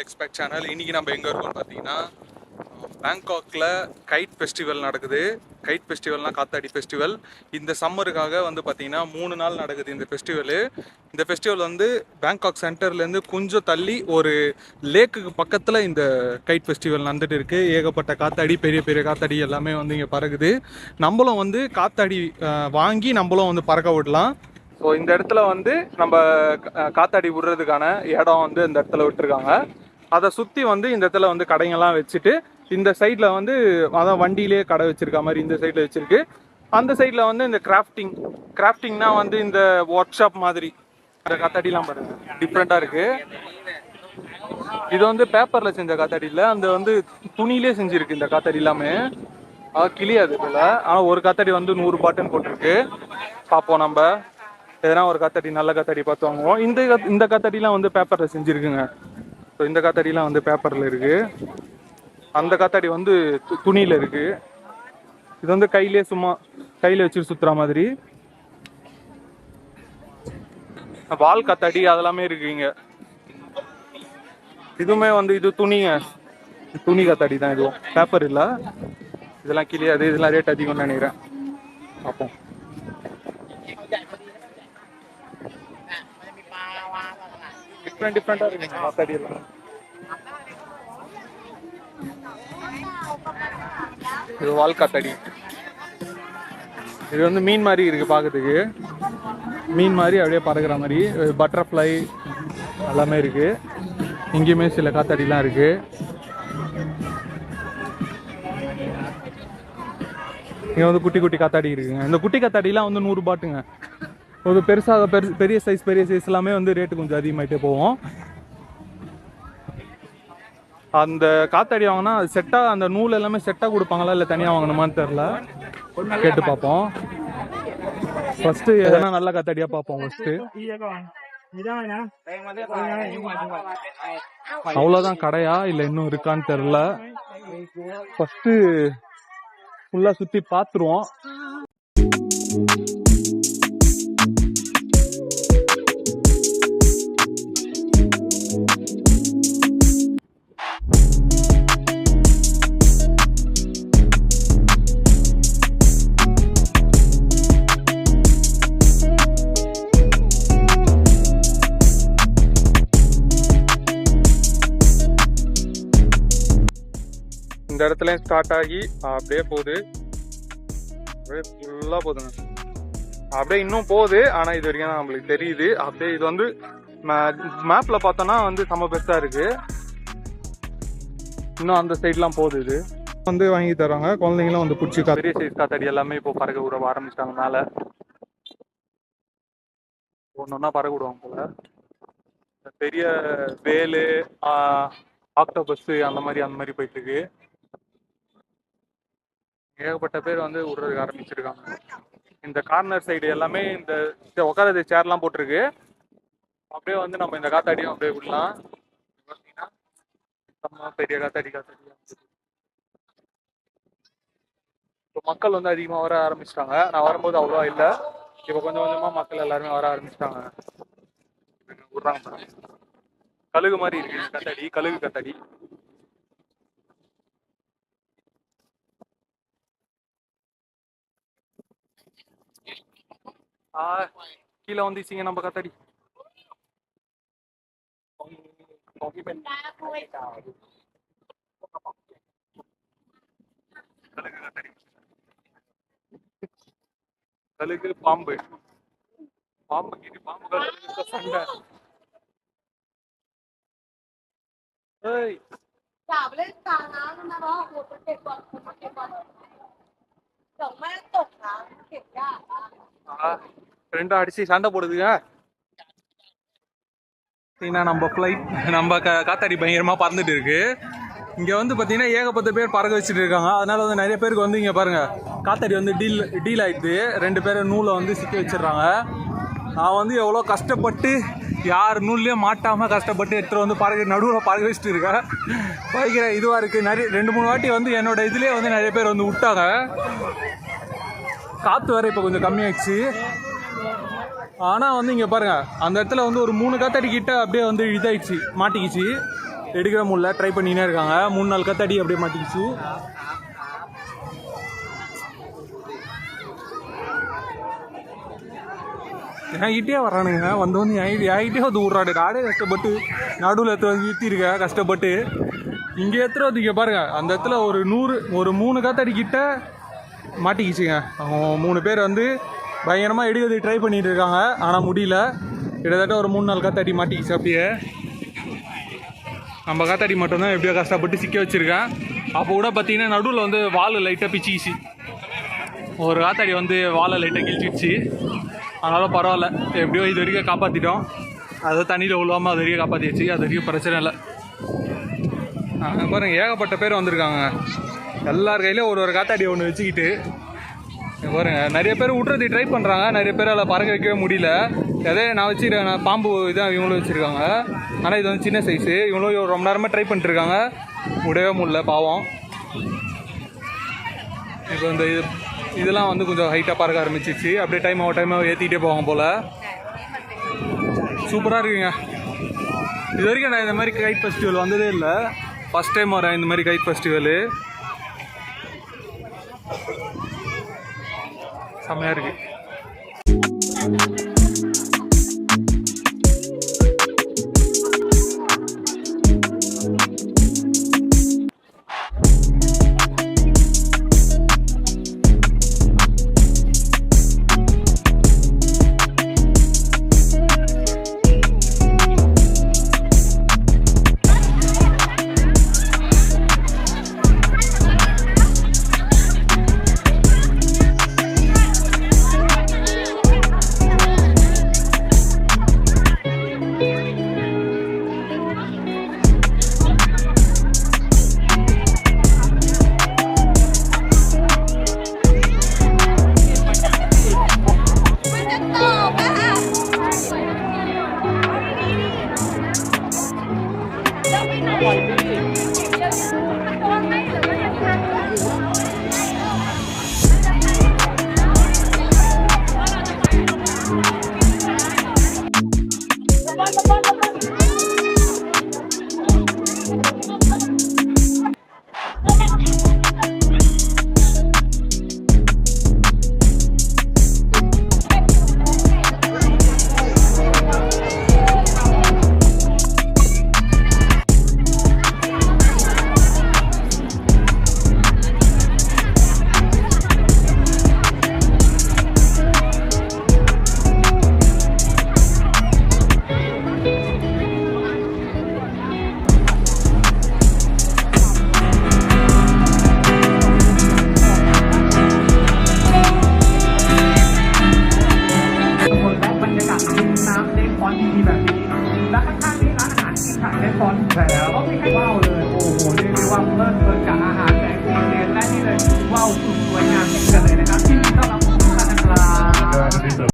Expect channel. இன்றைக்கி நம்ம எங்கே இருக்கோம்னு பார்த்தீங்கன்னா பேங்காக்கில் கைட் ஃபெஸ்டிவல் நடக்குது. கைட் ஃபெஸ்டிவல்னால் காத்தாடி ஃபெஸ்டிவல். இந்த சம்மருக்காக வந்து பார்த்திங்கன்னா 3 நாள் நடக்குது இந்த ஃபெஸ்டிவலு. இந்த ஃபெஸ்டிவல் வந்து பேங்காக் சென்டர்லேருந்து கொஞ்சம் தள்ளி ஒரு லேக்குக்கு பக்கத்தில் இந்த கைட் ஃபெஸ்டிவல் நடந்துட்டு இருக்குது. ஏகப்பட்ட காத்தாடி, பெரிய பெரிய காத்தாடி எல்லாமே வந்து இங்கே பறக்குது. நம்மளும் வந்து காத்தாடி வாங்கி நம்மளும் வந்து பறக்க விடலாம். ஸோ இந்த இடத்துல வந்து நம்ம காத்தாடி விடுறதுக்கான இடம் வந்து இந்த இடத்துல விட்டுருக்காங்க. அதை சுற்றி வந்து இந்த இடத்துல வந்து கடைங்கள்லாம் வச்சுட்டு, இந்த சைடில் வந்து அதான் வண்டியிலே கடை வச்சுருக்க மாதிரி இந்த சைடில் வச்சுருக்கு. அந்த சைடில் வந்து இந்த கிராஃப்டிங்னா வந்து இந்த ஒர்க் ஷாப் மாதிரி இந்த காத்தாடிலாம் பாருங்கள், டிஃப்ரெண்ட்டாக இருக்குது. இது வந்து பேப்பரில் செஞ்ச காத்தாடி இல்லை, அந்த வந்து துணியிலே செஞ்சுருக்கு இந்த காத்தாடி எல்லாமே. கிளியாது போல். ஆனால் ஒரு காத்தாடி வந்து 100 பாட்டுன்னு போட்டிருக்கு. பார்ப்போம் நம்ம எதனா ஒரு காத்தாடி, நல்ல காத்தாடி பார்த்து வாங்குவோம். இந்த காத்தாடிலாம் வந்து பேப்பரில் செஞ்சுருக்குங்க. ஸோ இந்த காத்தாடிலாம் வந்து பேப்பரில் இருக்குது. அந்த காத்தாடி வந்து துணியில் இருக்குது. இது வந்து சும்மா கையில் வச்சுட்டு சுற்றுற மாதிரி. வால் காத்தாடி அதெல்லாமே இருக்குங்க. இதுவுமே வந்து இது துணி காத்தாடி தான். இதுவும் பேப்பர் இல்லை. இதெல்லாம் கிளியாது. இதெல்லாம் ரேட் அதிகம்னு நினைக்கிறேன். பார்ப்போம். டிஃப்ரெண்டாக இருக்குங்க காத்தாடி எல்லாம். இது வால் காத்தாடி. இது வந்து மீன் மாதிரி இருக்குது பார்க்கறதுக்கு. மீன் மாதிரி அப்படியே பறக்கிற மாதிரி பட்டர்ஃப்ளை எல்லாமே இருக்குது. இங்கேயுமே சில காத்தாடிலாம் இருக்குது. இங்கே வந்து குட்டி குட்டி காத்தாடி இருக்குங்க. இந்த குட்டி காத்தாடிலாம் வந்து 100 பாட்டுங்க. ஒரு பெரிய சைஸ் எல்லாமே வந்து ரேட்டு கொஞ்சம் அதிகமாகிட்டே போகும். அந்த காத்தாடி வாங்கினா செட்டாக அந்த நூல் எல்லாமே செட்டாக கொடுப்பாங்களா இல்லை தனியாக வாங்கணுமான்னு தெரில. கேட்டு பார்ப்போம். ஃபஸ்ட்டு எதனா நல்ல காத்தாடியாக பார்ப்போம். ஃபஸ்ட்டு அவ்வளோதான் கடையா இல்லை இன்னும் இருக்கான்னு தெரில. ஃபஸ்ட்டு ஃபுல்லாக சுற்றி பார்த்துருவோம். இந்த இடத்துல ஸ்டார்ட் ஆகி அப்படியே போகுது. ஃபுல்லாக போகுதுங்க. அப்படியே இன்னும் போகுது. ஆனால் இது வரைக்கும் தான் நம்மளுக்கு தெரியுது. அப்படியே இது வந்து மேப்பில் பார்த்தோன்னா வந்து செம்ம பெருசாக இருக்குது. இன்னும் அந்த சைட்லாம் போகுது. இது வந்து வாங்கி தராங்க. குழந்தைங்களும் வந்து பிடிச்சி பெரிய சைஸ் காத்தாடி எல்லாமே இப்போ பறக்க விட ஆரம்பிச்சிட்டாங்க. மேலே ஒன்று ஒன்றா பறக்க விடுவாங்க போல. பெரிய வேலு, ஆக்டோபஸ் அந்த மாதிரி போயிட்டு இருக்கு. ஏகப்பட்ட பேர் வந்து விடுறதுக்கு ஆரம்பிச்சிருக்காங்க. இந்த கார்னர் சைடு எல்லாமே இந்த உட்கார சேர்லாம் போட்டிருக்கு. அப்படியே வந்து நம்ம இந்த காத்தாடியும் அப்படியே விடலாம். பார்த்தீங்கன்னா பெரிய காத்தாடி. இப்போ மக்கள் வந்து அதிகமாக வர ஆரம்பிச்சிட்டாங்க. நான் வரும்போது அவ்வளோவா இல்லை. இப்போ கொஞ்சம் கொஞ்சமாக மக்கள் எல்லாருமே வர ஆரம்பிச்சிட்டாங்க. விடுறாங்க. கழுகு மாதிரி இருக்கு காத்தாடி. கழுகு காத்தாடி. கீழே வந்துச்சிங்க நம்ம காத்தாடி. கழுகு, பாம்பு சண்டை. ரெண்டும் அடிச்சு சண்டை போடுதுங்க. நம்ம காத்தாடி பயங்கரமா பறந்துட்டு இருக்கு. இங்க வந்து பாத்தீங்கன்னா ஏகப்பட்ட பேர் பறக்க வச்சுட்டு இருக்காங்க. அதனால வந்து நிறைய பேருக்கு வந்து இங்க பாருங்க காத்தாடி வந்து டீல் ஆயிடுது. 2 பேரும் நூலை வந்து சிக்க வச்சிடுறாங்க. நான் வந்து எவ்வளோ கஷ்டப்பட்டு யார் நூல்லையும் மாட்டாமல் கஷ்டப்பட்டு எடுத்துகிட்டு வந்து நடுவில் பறக்க வச்சுட்டு இருக்கேன். பயங்கர இதுவாக இருக்குது. நிறைய 2-3 வாட்டி வந்து என்னோட இதுலேயே வந்து நிறைய பேர் வந்து விட்டாங்க. காற்று வேறு இப்போ கொஞ்சம் கம்மியாகிடுச்சு. ஆனால் வந்து இங்கே பாருங்கள், அந்த இடத்துல வந்து ஒரு 3 காத்தாடி கிட்ட அப்படியே வந்து இதாகிடுச்சு, மாட்டிக்கிச்சு. எடுக்கவே முடியல, ட்ரை பண்ணினே இருக்காங்க. 3 நாள் கத்தாடி அப்படியே மாட்டிக்கிச்சு. என்கிட்டே வரானுங்க, வந்து என்கிட்டே வந்து விட்றாடு. நாடே கஷ்டப்பட்டு நடுவில் எடுத்து வந்து நிறுத்திருக்க கஷ்டப்பட்டு. இங்கே எடுத்துகிட்டு வந்து இங்கே பாருங்க, அந்த இடத்துல ஒரு 3 காத்தாடி கிட்ட மாட்டிக்கிச்சுங்க. அவங்க 3 பேர் வந்து பயங்கரமாக எடுக்கிறது ட்ரை பண்ணிட்டு இருக்காங்க, ஆனால் முடியல. கிட்டத்தட்ட ஒரு 3 நாள் காத்தாடி மாட்டிக்கிச்சு. அப்படியே நம்ம காத்தாடி மட்டும்தான் எப்படியோ கஷ்டப்பட்டு சிக்க வச்சுருக்கேன். அப்போ கூட பார்த்தீங்கன்னா நடுவில் வந்து வால் லைட்டாக பிச்சிக்கிச்சு. ஒரு காத்தாடி வந்து வாழை லைட்டாக கிழிச்சிடுச்சு. அதனால பரவாயில்ல, எப்படியோ இது வரைக்கும் காப்பாற்றிட்டோம். அதை தண்ணியில் விழுவாமல் அது வரைக்கும் காப்பாற்றிடுச்சு. அது வரைக்கும் பிரச்சனை இல்லை. பாருங்கள், ஏகப்பட்ட பேர் வந்திருக்காங்க. எல்லார் கையிலையும் ஒரு காத்தாடி ஒன்று வச்சுக்கிட்டு பாருங்க. நிறைய பேர் விட்றது ட்ரை பண்ணுறாங்க, நிறைய பேர் அதில் பறக்க வைக்கவே முடியல. அதே நான் வச்சுருக்கேன் பாம்பு இதான் இவங்களும் வச்சுருக்காங்க. ஆனால் இது வந்து சின்ன சைஸு. இவங்களும் ரொம்ப நேரமாக ட்ரை பண்ணிட்டுருக்காங்க, விடவே முடியல பாவம். இப்போ இந்த இதெல்லாம் வந்து கொஞ்சம் ஹைட்டாக பறக்க ஆரம்பிச்சிச்சு. அப்படியே டைமாக ஏற்றிக்கிட்டே போவாங்க போல். சூப்பராக இருக்குங்க. இது வரைக்கும் நான் இந்த மாதிரி கைட் ஃபெஸ்டிவல் வந்ததே இல்லை. ஃபஸ்ட் டைம் வரேன் இந்த மாதிரி கைட் ஃபெஸ்டிவலு. செம்மையாக இருக்குது.ว้าวเลยโอ้โหเรียกได้ว่าเพลิดเพลินกับอาหารแสงสีเสียงและนี่เลยว้าว